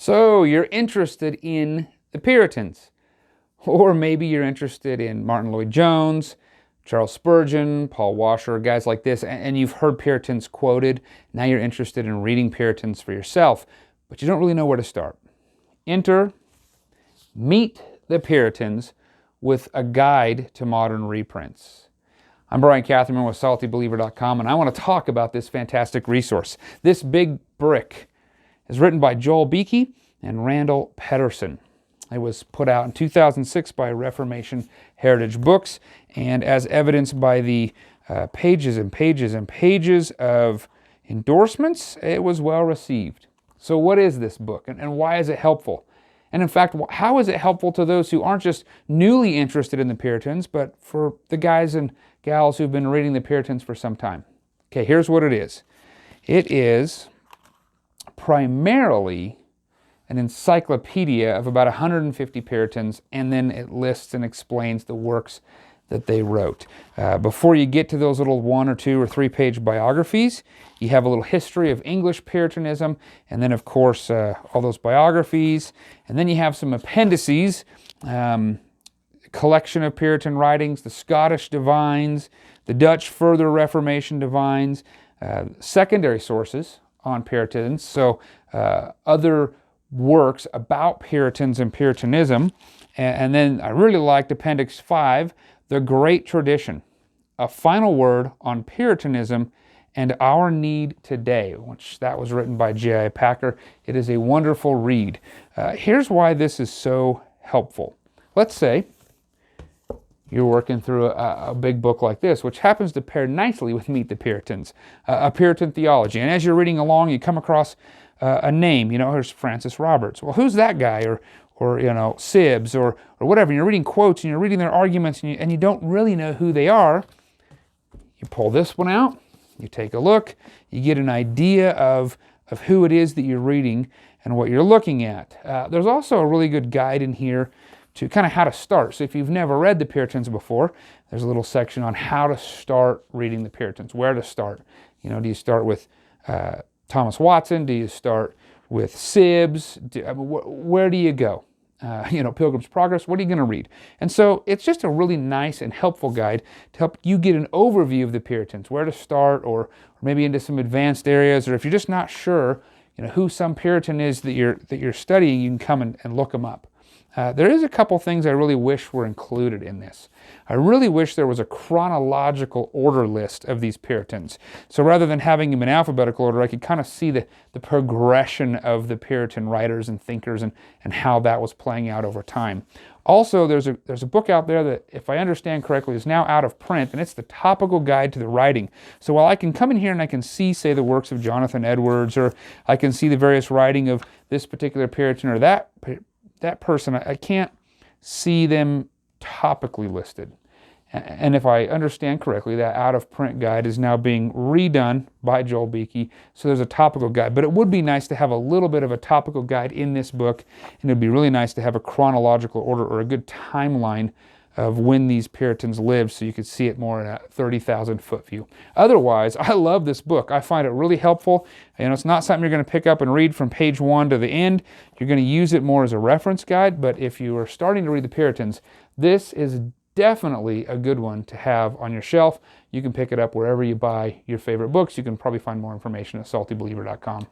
So you're interested in the Puritans, or maybe you're interested in Martin Lloyd-Jones, Charles Spurgeon, Paul Washer, guys like this, and you've heard Puritans quoted. Now you're interested in reading Puritans for yourself, but you don't really know where to start. Enter Meet the Puritans with a guide to modern reprints. I'm Bryan Catherman with SaltyBeliever.com, and I want to talk about this fantastic resource. This big brick is written by Beeke and Randall Pederson. It was put out in 2006 by Reformation Heritage Books, and as evidenced by the pages and pages and pages of endorsements, it was well received. So what is this book, and why is it helpful? And in fact, how is it helpful to those who aren't just newly interested in the Puritans, but for the guys and gals who've been reading the Puritans for some time? Okay, here's what it is. It is primarily an encyclopedia of about 150 Puritans, and then it lists and explains the works that they wrote. Before you get to those little 1 or 2 or 3 page biographies, you have a little history of English Puritanism, and then of course all those biographies, and then you have some appendices, collection of Puritan writings, the Scottish divines, the Dutch further Reformation divines, secondary sources on Puritans, so other works about Puritans and Puritanism, and then I really liked Appendix 5, The Great Tradition, a final word on Puritanism and our need today, which that was written by J.I. Packer. It is a wonderful read. Here's why this is so helpful. Let's say you're working through a big book like this, which happens to pair nicely with Meet the Puritans, a Puritan theology. And as you're reading along, you come across a name, here's Francis Roberts. Well, who's that guy? Or Sibbs, or whatever. And you're reading quotes and you're reading their arguments and you don't really know who they are. You pull this one out, you take a look, you get an idea of who it is that you're reading and what you're looking at. There's also a really good guide in here to kind of how to start. So if you've never read the Puritans before, there's a little section on how to start reading the Puritans, where to start. Do you start with Thomas Watson? Do you start with Sibbs? Where do you go? Pilgrim's Progress, what are you going to read? And so it's just a really nice and helpful guide to help you get an overview of the Puritans, where to start, or maybe into some advanced areas, or if you're just not sure, who some Puritan is that you're studying, you can come and look them up. There is a couple things I really wish were included in this. I really wish there was a chronological order list of these Puritans. So rather than having them in alphabetical order, I could kind of see the progression of the Puritan writers and thinkers and how that was playing out over time. Also, there's a book out there that, if I understand correctly, is now out of print, and it's the Topical Guide to the Writing. So while I can come in here and I can see, say, the works of Jonathan Edwards, or I can see the various writing of this particular Puritan or that person, I can't see them topically listed. And if I understand correctly, that out-of-print guide is now being redone by Beeke, so there's a topical guide. But it would be nice to have a little bit of a topical guide in this book, and it would be really nice to have a chronological order or a good timeline of when these Puritans lived, so you could see it more in a 30,000-foot view. Otherwise, I love this book. I find it really helpful. It's not something you're going to pick up and read from page 1 to the end. You're going to use it more as a reference guide, but if you are starting to read the Puritans, this is definitely a good one to have on your shelf. You can pick it up wherever you buy your favorite books. You can probably find more information at SaltyBeliever.com.